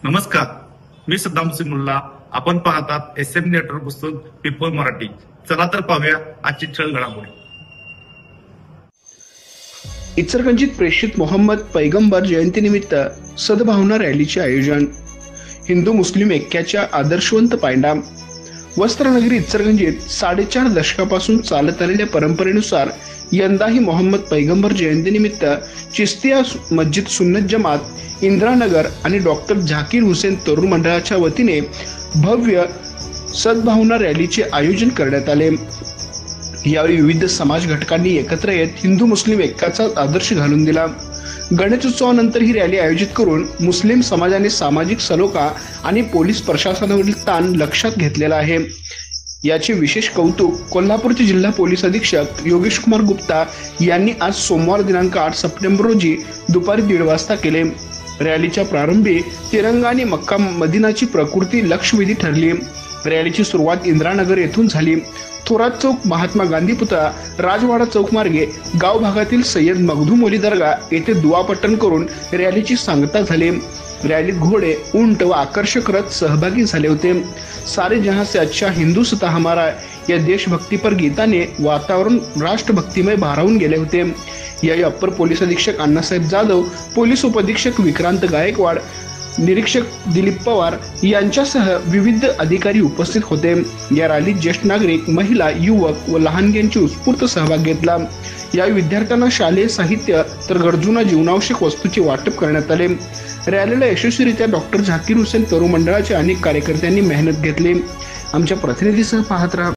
नमस्कार, मी सद्दाम सिंग मुल्ला. आपण पाहतात SM नेटवर्क पुस्तक पीपल मराठी. चला तर पाहूया आजची ठळक घडामोडी. इचलकरंजीत प्रेषित मोहम्मद पैगंबर जयंतीनिमित्त सद्भावना रॅलीचे आयोजन. हिंदू मुस्लिम ऐक्याच्या आदर्शवंत पायंडा. वस्त्रनगरी इचलकरंजीत 4.5 दशकापासून चालत आलेल्या परंपरेनुसार यंदाही मोहम्मद पैगंबर जयंतीनिमित्त चिश्तिया मस्जिद सुन्नत जमात, इंदिरानगर आणि डॉक्टर झाकीर हुसेन तरुण मंडळाच्या वतीने भव्य सद्भावना रॅलीचे आयोजन करण्यात आले. यावेळी विविध समाज घटकांनी एकत्र येत हिंदू मुस्लिम ऐक्याचा आदर्श घालून दिला. गणेशोत्सवानंतर ही रॅली आयोजित करून मुस्लिम समाजाने सामाजिक सलोखा आणि पोलीस प्रशासनावरील ताण लक्षात घेतलेला आहे. याचे विशेष कौतुक कोल्हापूरचे जिल्हा पोलीस अधीक्षक योगेश कुमार गुप्ता यांनी आज सोमवार दिनांक 8 सप्टेंबर रोजी दुपारी 1:30 वाजता केले. रॅलीच्या प्रारंभी तिरंगा आणि मक्का मदिनाची प्रकृती लक्षवेधी ठरली. रॅलीची सुरुवात इंदिरानगर येथून झाली. थोरात चौक, महात्मा गांधी पुतळा, राजवाडा चौक मार्गे गाव भागातील सय्यद मखदूम वली दर्गा येथे दुआपठण करून रॅलीची सांगता झाली. रॅलीत घोडे, उंट व आकर्षक रथ सहभागी झाले होते. सारे जहां से अच्छा हिंदुस्तान हमारा या देशभक्तीपर गीताने वातावरण राष्ट्रभक्तिमय भारावून गेले होते. यावेळी अप्पर पोलीस अधीक्षक अण्णासाहेब जाधव, पोलीस उपअधीक्षक विक्रांत गायकवाड, निरीक्षक दिलीप पवार यांच्यासह विविध अधिकारी उपस्थित होते. या रॅलीत ज्येष्ठ नागरिक, महिला, युवक व लहानग्यांची उत्स्फूर्त सहभाग घेतला. यावेळी विद्यार्थ्यांना शालेय साहित्य तर गरजूंना जीवनावश्यक वस्तूचे वाटप करण्यात आले. रॅलीला यशस्वीरित्या डॉक्टर झाकीर हुसेन तरुण मंडळाच्या अनेक कार्यकर्त्यांनी मेहनत घेतली. आमच्या प्रतिनिधीसह पाहत राहा.